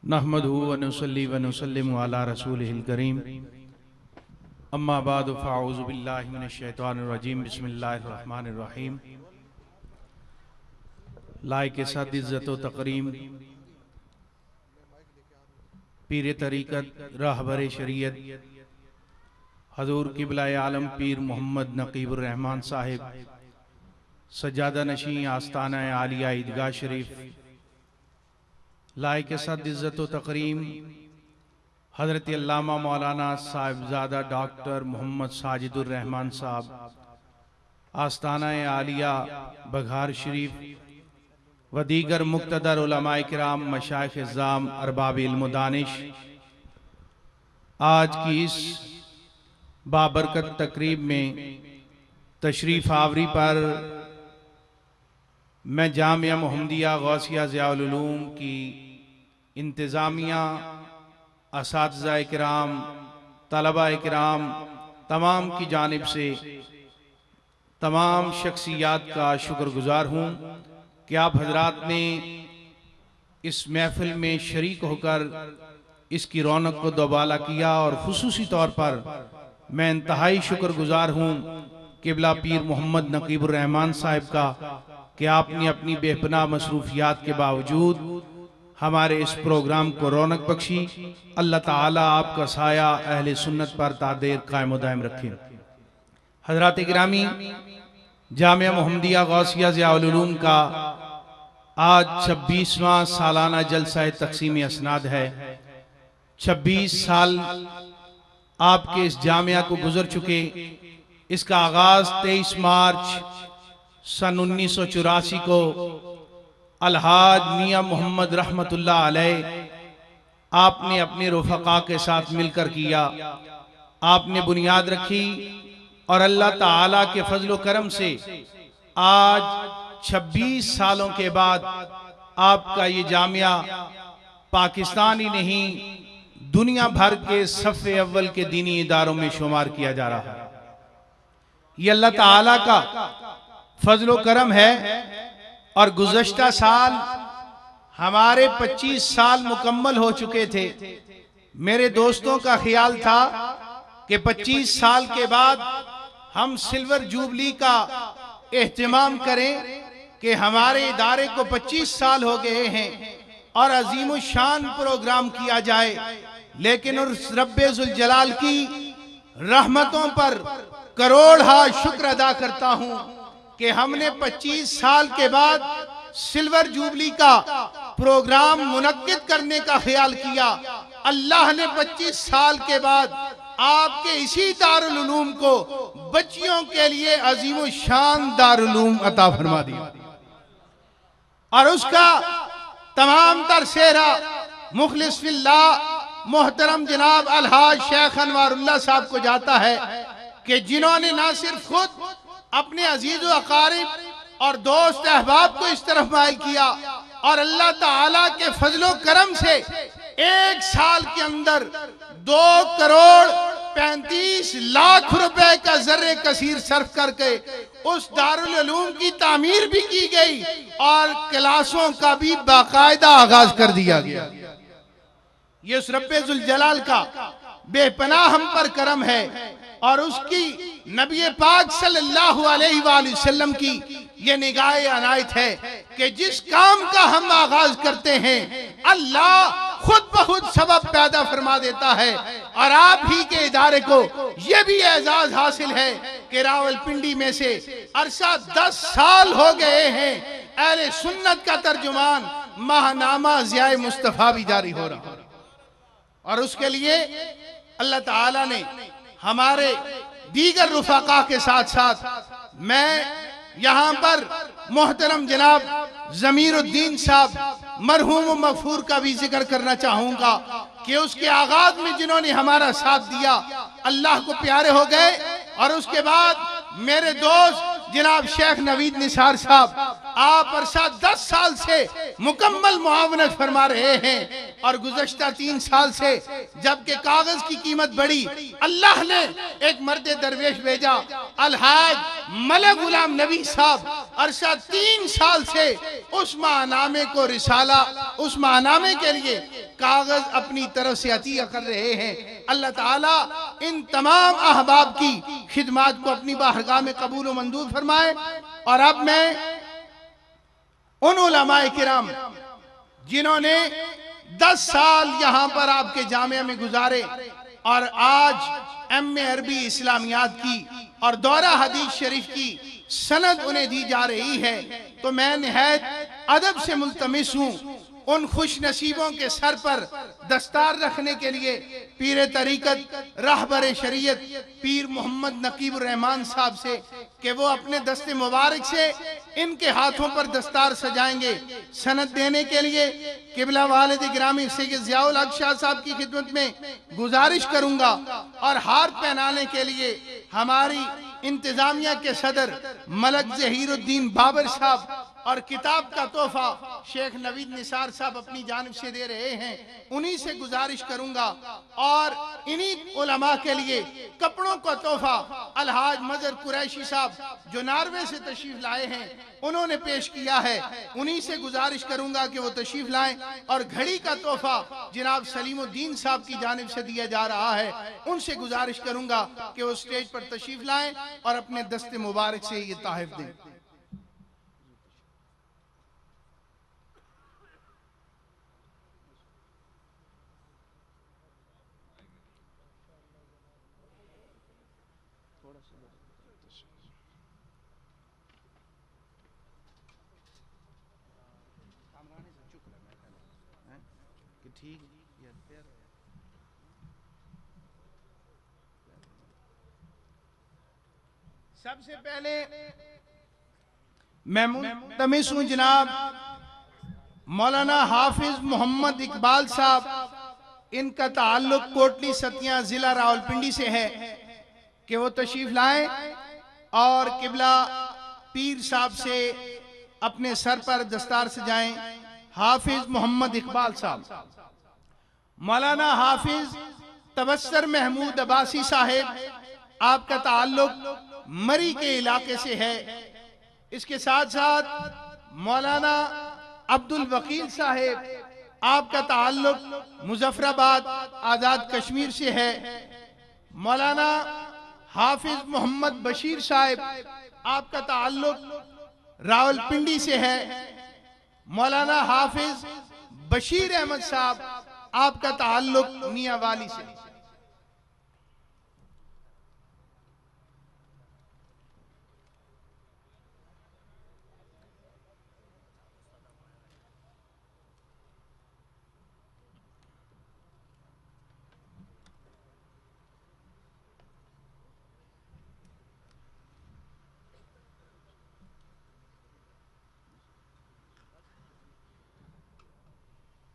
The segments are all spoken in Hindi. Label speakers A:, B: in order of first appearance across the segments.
A: नहमदुहु व नुसल्ली व नुसल्लिमु अला रसूलिहिल करीम अम्मा बाद फ़अऊज़ु बिल्लाहि मिनश शैतानिर रजीम बिस्मिल्लाहिर रहमानिर रहीम। लायक सद इज़्ज़त व तकरीम पीर तरीक़त रहबर शरीयत हज़ूर क़िबला आलम पीर मोहम्मद नक़ीबुर रहमान साहिब सज्जादा नशीं आस्ताना आलिया ईदगाह शरीफ लायक सद इज़्ज़त व तकरीम हज़रत अल्लामा मौलाना साहिबजादा डॉक्टर मोहम्मद साजिदुर रहमान साहब आस्ताना आलिया बघार शरीफ व दीगर मुक़्तदर उलमाए किराम मशाइख़ इज़्ज़ाम अरबाब इल्म दानिश, आज की इस बाबरकत तकरीब में तशरीफ़ आवरी पर मैं जामिया मोहम्मदिया गौसिया ज़ियाउल उलूम की इंतज़ामिया, असातिज़ा किराम, तलबा किराम तमाम की जानिब से तमाम शख्सियात का शुक्रगुजार हूँ कि आप हजरात ने इस महफिल में शरीक होकर इसकी रौनक को दोबाला किया। और खुसूसी तौर पर मैं इंतहाई शुक्रगुजार हूँ क़िबला पीर मोहम्मद नक़ीबुर रहमान साहिब का कि आपने अपनी बेपनाह मसरूफियात के बावजूद हमारे इस प्रोग्राम को रौनक बख्शी। अल्लाह ताला आपका साया अहले सुन्नत पर तादेर कायम व दायम रखे। हज़रात गिरामी, जामिया मोहम्मदिया गौसिया ज़ियाउल उलूम का आज 26वां सालाना जलसा तक़सीम असनाद है। 26 साल आपके इस जामिया को गुजर चुके। इसका आगाज 23 मार्च सन 1984 को अलहाज मियाँ मोहम्मद रहमतुल्लाह अलैह आपने अपने रुफ़क़ा के साथ मिलकर किया। आपने बुनियाद रखी और अल्लाह ताला के फजल व करम से आज 26 सालों के बाद आपका ये जामिया पाकिस्तान ही नहीं दुनिया भर के सफ़े अव्वल के दीनी इदारों में शुमार किया जा रहा है। ये अल्लाह ताला का फजल व करम है। और गुज़श्ता साल हमारे 25 साल मुकम्मल हो चुके थे। मेरे दोस्तों का ख्याल था कि 25 साल के बाद हम सिल्वर जुबली का एहतमाम करें कि हमारे इदारे को 25 साल हो गए हैं और अजीम शान प्रोग्राम किया जाए। लेकिन उस रब्बे जुल जलाल की रहमतों पर करोड़ हाथ शुक्र अदा करता हूं कि हमने 25 साल के बाद सिल्वर जुबली का प्रोग्राम मुनक्किद करने का ख्याल किया। अल्लाह ने 25 साल के बाद आपके इसी दारुल उलूम को बच्चियों के लिए अजीम शान दारुल उलूम अता फरमा दिया। और उसका तमाम तर सेहरा मुखलिस फिल्लाह मोहतरम जनाब अलहाज शेख अनवारुल्लाह साहब को जाता है कि जिन्होंने ना सिर्फ खुद अपने अजीज व अकारिब और दोस्त अहबाब को इस तरफ माइल किया और अल्लाह ताला के फजलो करम से एक साल के अंदर 2,35,00,000 रुपए का जर्रे कसीर सर्फ करके उस दारुल उलूम की तामीर भी की गई और क्लासों का भी बाकायदा आगाज कर दिया गया। ये उस रब्बे जुल जलाल का बेपनाह हम पर करम है और उसकी नबी पाक सल्लल्लाहु अलैहि वसल्लम की ये निगाह अनायत है कि जिस काम का हम आगाज करते हैं अल्लाह खुद ब खुद सबब पैदा फरमा देता है। और आप ही के इदारे को ये भी एजाज हासिल है कि रावलपिंडी में से अरसा 10 साल हो गए हैं अहले सुन्नत का तर्जुमान माहनामा ज़िया मुस्तफ़ा भी जारी हो रहा है। और उसके लिए अल्लाह ताला ने हमारे दीगर रुफ़क़ा के साथ साथ मैं यहाँ पर मोहतरम जनाब ज़मीरुद्दीन साहब मरहूम मगफूर का भी जिक्र करना चाहूँगा कि उसके आगाज में जिन्होंने हमारा साथ दिया अल्लाह को प्यारे हो गए। और उसके बाद मेरे दोस्त जनाब शेख नवीद निसार साहब आप अरसाद 10 साल से मुकम्मल मुआवनत फरमा रहे हैं और गुज़श्ता 3 साल से जबकि कागज की कीमत बढ़ी, अल्लाह ने एक मर्द दरवेश भेजा, अलहाज मलक गुलाम नबी साहब अरसाद 3 साल से उस माहनामे को रिसाला, उस माहनामे के लिए कागज अपनी तरफ से अतिया कर रहे हैं। अल्लाह ताला इन तमाम अहबाब की खिदमत को अपनी बारगाह में कबूल व मंजूर फरमाए। और अब मैं उन उलमाए किराम जिन्होंने 10 साल यहाँ पर आपके जामिया में गुजारे और आज एम.ए. अरबी इस्लामियात की और दौरा हदीस शरीफ की सनद उन्हें दी जा रही है, तो मैं निहायत अदब से मुल्तमिस हूँ उन खुश नसीबों के सर पर दस्तार रखने के लिए पीर तरीकत रहबर शरीयत पीर मोहम्मद नकीबुर रहमान साहब से कि वो अपने दस्ते मुबारक से इनके हाथों पर दस्तार सजाएंगे। सनद देने के लिए किबला वालिद गिरामी सैयद ज़ियाउल हक शाह साहब की खिदमत में गुजारिश करूंगा और हार पहनाने के लिए हमारी इंतजामिया के सदर मलक ज़हीरुद्दीन बाबर साहब और किताब का तोहफा शेख नवीद निसार साहब अपनी जानिब से दे रहे हैं, उन्हीं से गुजारिश करूंगा। और इन्हीं उलमा के लिए कपड़ों का तोहफा अलहाज मजर कुरैशी साहब जो नार्वे से तशरीफ लाए हैं उन्होंने पेश किया है, उन्हीं से गुजारिश करूंगा कि वो तशरीफ लाएं। और घड़ी का तोहफा जनाब सलीमुद्दीन साहब की जानिब से दिया जा रहा है, उनसे गुजारिश करूंगा कि वो स्टेज पर तशरीफ लाएं और अपने दस्ते मुबारक से ये तोहफे दें। ठीक सबसे पहले मैं मुल्तमिस हूं जनाब मौलाना हाफिज मोहम्मद इकबाल साहब, इनका ताल्लुक कोटली सतिया जिला रावलपिंडी से है, कि वो तशरीफ लाएं और किबला पीर साहब से अपने सर पर दस्तार सजाएं। हाफिज मोहम्मद इकबाल साहब। मौलाना हाफिज तबस्सुर महमूद अब्बासी साहेब, आपका ताल्लुक मरी के इलाके से है। इसके साथ साथ मौलाना अब्दुल वकील साहेब, आपका ताल्लुक मुजफ्फराबाद आजाद कश्मीर से है। मौलाना हाफिज मोहम्मद बशीर साहेब, आपका ताल्लुक रावलपिंडी से है। मौलाना हाफिज बशीर अहमद साहब, आपका ताल्लुक मियांवाली से।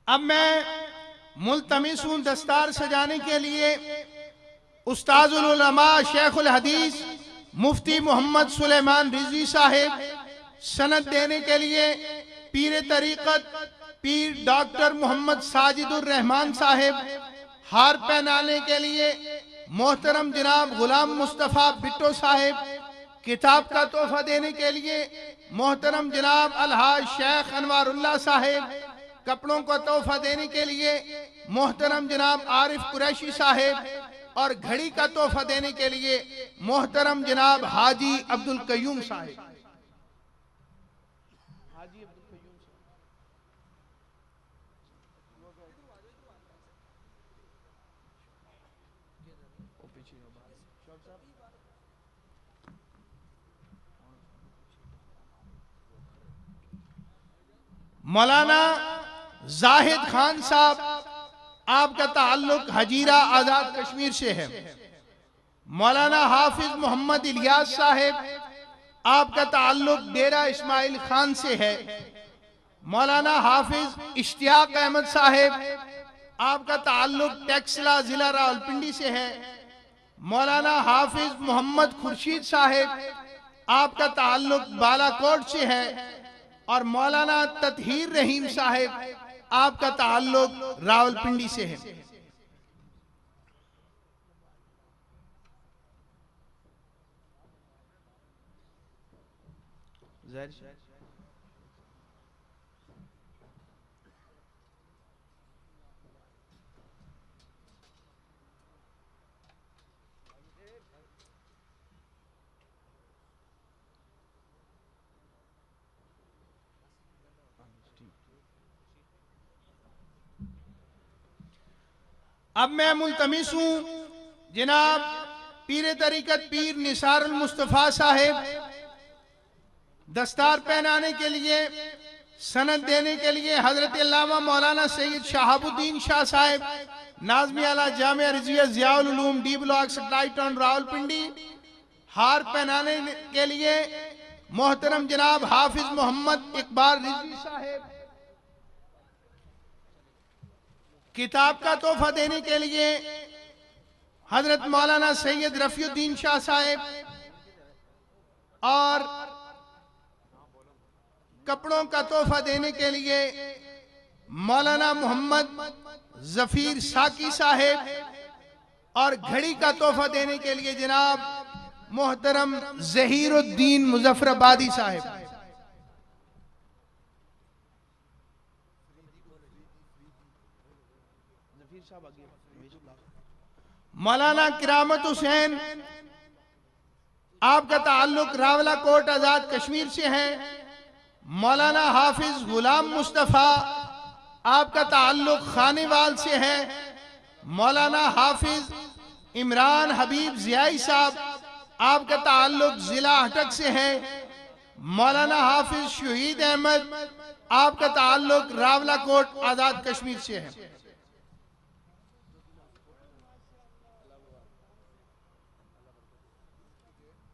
A: अब मैं मुल्तमिस हूं दस्तार सजाने के लिए उस्ताजुल उलमा शेखुल हदीस मुफ्ती मोहम्मद सुलेमान रिजवी साहेब, सनद देने के लिए पीर तरीकत पीर डॉक्टर मोहम्मद साजिदुर रहमान साहेब, हार पहनाने के लिए मोहतरम जनाब गुलाम मुस्तफ़ा बिट्टो साहेब, किताब का तोहफा देने के लिए मोहतरम जनाब अलहाज शेख अनवारुल्लाह साहेब, कपड़ों का तोहफा देने के लिए मोहतरम जनाब आरिफ कुरैशी साहेब, और घड़ी का तोहफा देने के लिए मोहतरम जनाब हाजी अब्दुल कयूम साहेब। मौलाना जाहिद खान साहब, आपका ताल्लुक हजीरा आजाद कश्मीर से है। मौलाना हाफिज मोहम्मद इलियास साहेब, आपका ताल्लुक डेरा इस्माइल खान से है। मौलाना हाफिज इश्तियाक अहमद साहेब, आपका ताल्लुक टेक्सला जिला रावलपिंडी से है। मौलाना हाफिज मोहम्मद खुर्शीद साहेब, आपका ताल्लुक बालाकोट से है।
B: और मौलाना ततहीर रहीम साहब, आपका ताल्लुक रावलपिंडी से है। अब मैं मुल्तमिस हूं जनाब पीर तरीकत पीर निसारुल मुस्तफ़ा साहेब दस्तार पहनाने के लिए, सनद देने के लिए हजरत अल्लामा मौलाना सैयद शहाबुद्दीन शाह साहेब, नाज़मी आला Jamia Rizvia Ziaul Uloom, D block, satellite town, Rawalpindi. हार पहनाने के लिए मोहतरम जनाब हाफिज मोहम्मद इकबाल रिज़वी साहेब। किताब का तोहफा देने के लिए हजरत मौलाना सैयद रफीउद्दीन शाह साहेब, और कपड़ों का तोहफा देने के लिए मौलाना मोहम्मद जफीर साकी साहेब, और घड़ी का तोहफा देने के लिए जनाब मोहतरम जहीरुद्दीन मुजफ्फराबादी साहेब। मौलाना किरामत हुसैन, आपका ताल्लुक रावला कोट आजाद कश्मीर से है। मौलाना हाफिज गुलाम मुस्तफ़ा, आपका ताल्लुक खानेवाल से है। मौलाना हाफिज इमरान हबीब ज़ियाई साहब, आपका ताल्लुक जिला हटक से है। मौलाना हाफिज शहीद अहमद, आपका ताल्लुक रावला कोट आजाद कश्मीर से है।